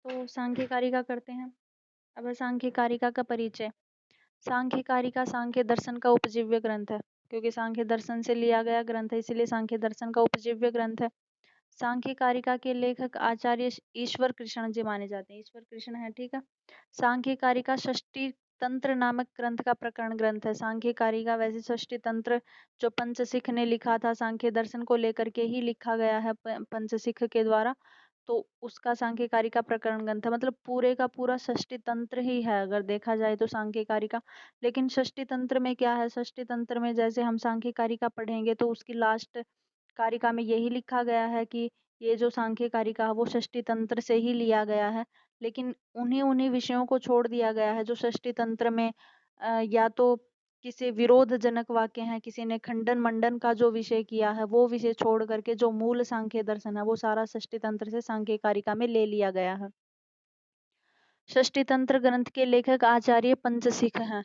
तो सांख्य कारिका करते हैं। अब सांख्य कारिका का परिचय। सांख्य कारिका सांख्य दर्शन का उपजीव्य ग्रंथ है, क्योंकि सांख्य दर्शन से लिया गया ग्रंथ है, इसलिए सांख्य दर्शन का उपजीव्य ग्रंथ है। सांख्य कारिका के लेखक आचार्य ईश्वर कृष्ण जी माने जाते हैं। ईश्वर कृष्ण है, ठीक है। सांख्य कारिका षष्ठी तंत्र नामक ग्रंथ का प्रकरण ग्रंथ है। सांख्य कारिका वैसे षष्ठी तंत्र जो पंचसिख ने लिखा था, सांख्य दर्शन को लेकर के ही लिखा गया है पंचसिख के द्वारा, तो उसका सांख्य कारिका प्रकरण ग्रंथ है। मतलब पूरे का पूरा षष्ठी तंत्र ही है अगर देखा जाए तो सांख्य कारिका। लेकिन षष्ठी तंत्र में क्या है, षष्ठी तंत्र में जैसे हम सांख्य कारिका पढ़ेंगे तो उसकी लास्ट कारिका में यही लिखा गया है कि ये जो सांख्य कारिका है वो षष्ठी तंत्र से ही लिया गया है। लेकिन उन्हीं उन्हीं विषयों को छोड़ दिया गया है जो षष्ठी तंत्र में या तो किसी विरोधजनक वाक्य हैं, किसी ने खंडन मंडन का जो विषय किया है वो विषय छोड़ करके जो मूल सांख्य दर्शन है वो सारा षष्ठी तंत्र से सांख्य कारिका में ले लिया गया है। षष्ठी तंत्र ग्रंथ के लेखक आचार्य पंचसिख हैं।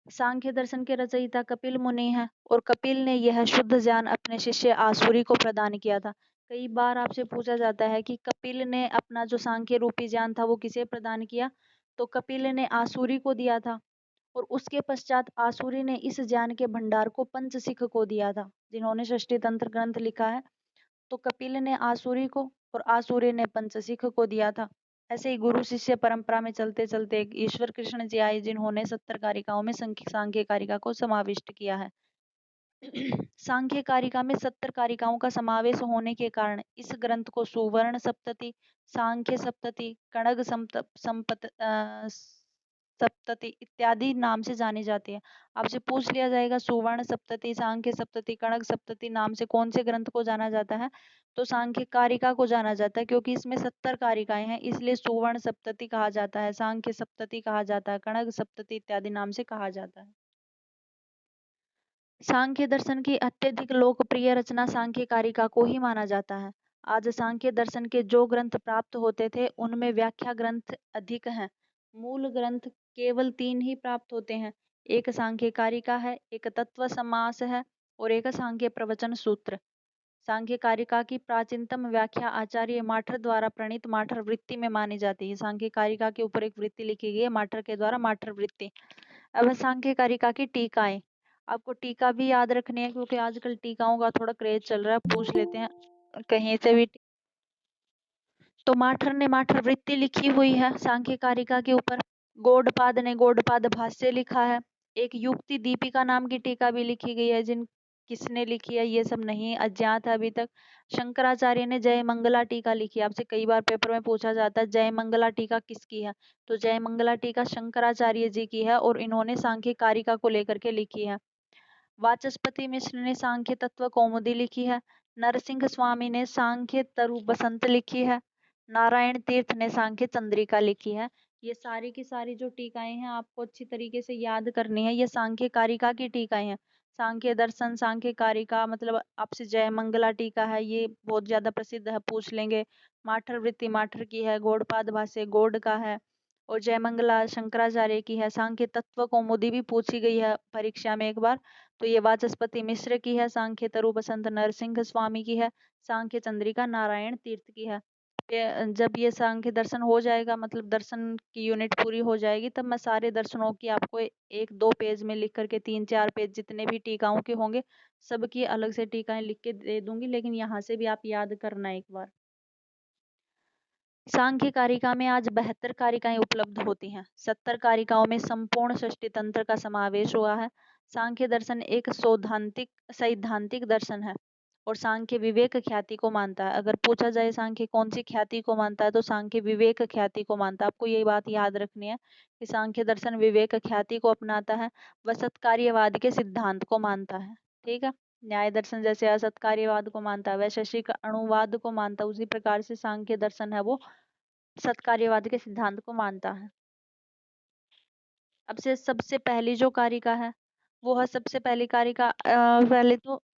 सांख्य दर्शन के रचयिता कपिल मुनि हैं और कपिल ने यह शुद्ध ज्ञान अपने शिष्य आसुरी को प्रदान किया था। कई बार आपसे पूछा जाता है कि कपिल ने अपना जो सांख्य रूपी ज्ञान था वो किसे प्रदान किया, तो कपिल ने आसुरी को दिया था और उसके पश्चात आसुरी ने इस ज्ञान के भंडार को पंचसिख को दिया था, जिन्होंने षष्ठी तंत्र ग्रंथ लिखा है। तो कपिल ने आसुरी को और आसुरी ने पंचसिख को दिया था। ऐसे ही गुरु शिष्य परंपरा में चलते चलते एक ईश्वर कृष्ण जी आए, जिन्होंने 70 कारिकाओं में सांख्य कारिका को समाविष्ट किया है। सांख्य कारिका में 70 कारिकाओं का समावेश होने के कारण इस ग्रंथ को सुवर्ण सप्तति, सांख्य सप्तति, कणग सप्तति इत्यादि नाम से जानी जाती है। आपसे पूछ लिया जाएगा सुवर्ण सप्तति, सांख्य सप्तति, कणग सप्तति नाम से कौन से ग्रंथ को जाना जाता है, तो सांख्य कारिका को जाना जाता है, क्योंकि इसमें 70 कारिकाएं हैं, इसलिए सुवर्ण सप्तति कहा जाता है, सांख्य सप्तति कहा जाता है, कणग सप्तति इत्यादि नाम से कहा जाता है। सांख्य दर्शन की अत्यधिक लोकप्रिय रचना सांख्य कारिका को ही माना जाता है। आज सांख्य दर्शन के जो ग्रंथ प्राप्त होते थे उनमें व्याख्या ग्रंथ अधिक हैं। मूल ग्रंथ केवल 3 ही प्राप्त होते हैं। एक सांख्य कारिका है, एक तत्व समास है और एक सांख्य प्रवचन सूत्र। सांख्य कारिका की प्राचीनतम व्याख्या आचार्य माठर द्वारा प्रणीत माठर वृत्ति में मानी जाती है। सांख्य कारिका के ऊपर एक वृत्ति लिखी गई है माठर के द्वारा, माठर वृत्ति। अब सांख्य कारिका की टीकाएं। आपको टीका भी याद रखनी है, क्योंकि आजकल टीकाओं का थोड़ा क्रेज चल रहा है, पूछ लेते हैं कहीं से भी। तो माठर ने माठर वृत्ति लिखी हुई है सांख्य कारिका के ऊपर। गौडपाद ने गौडपाद भाष्य लिखा है। एक युक्ति दीपिका नाम की टीका भी लिखी गई है, जिन किसने लिखी है ये सब नहीं अज्ञात है अभी तक। शंकराचार्य ने जय मंगला टीका लिखी है। आपसे कई बार पेपर में पूछा जाता है जय मंगला टीका किसकी है, तो जय मंगला टीका शंकराचार्य जी की है और इन्होंने सांख्य कारिका को लेकर के लिखी है। वाचस्पति मिश्र ने सांख्य तत्व कौमुदी लिखी है। नरसिंह स्वामी ने सांख्य तरु बसंत लिखी है। नारायण तीर्थ ने सांख्य चंद्रिका लिखी है। ये सारी की सारी जो टीकाएं हैं आपको अच्छी तरीके से याद करनी है, ये सांख्य कारिका की टीकाएं हैं। सांख्य दर्शन सांख्य कारिका, मतलब आपसे जय मंगला टीका है, ये बहुत ज्यादा प्रसिद्ध है, पूछ लेंगे। माठर वृत्ति माठर की है, गौड़पाद भाष्य गौड़ का है और जय मंगला शंकराचार्य की है। सांख्य तत्व कौमुदी भी पूछी गई है परीक्षा में एक बार, तो ये वाचस्पति मिश्र की है। सांख्य तरु बसंत नरसिंह स्वामी की है। सांख्य चंद्रिका नारायण तीर्थ की है। जब ये सांख्य दर्शन हो जाएगा, मतलब दर्शन की यूनिट पूरी हो जाएगी, तब मैं सारे दर्शनों की आपको 1-2 पेज में लिख करके 3-4 पेज जितने भी टीकाओं के होंगे सबकी अलग से टीकाएं लिख के दे दूंगी, लेकिन यहाँ से भी आप याद करना एक बार। सांख्य कारिका में आज 72 कारिकाएं उपलब्ध होती हैं। 70 कारिकाओं में संपूर्ण षष्ठी तंत्र का समावेश हुआ है। सांख्य दर्शन एक सैद्धांतिक दर्शन है और सांख्य विवेक ख्याति को मानता है। अगर पूछा जाए सांख्य कौन सी ख्याति को मानता है, तो सांख्य विवेक ख्याति को मानता है। आपको ये बात याद रखनी है कि सांख्य दर्शन विवेक ख्याति को अपनाता है, वह सत्कार्यवाद के सिद्धांत को मानता है। ठीक है, न्याय दर्शन जैसे असत्कार्यवाद को मानता है, वैशेषिक अणुवाद को मानता है, उसी प्रकार से सांख्य दर्शन है वो सत्कार्यवाद के सिद्धांत को मानता है। अब से सबसे पहली जो कारिका है वो है, सबसे पहली कारिका पहले तो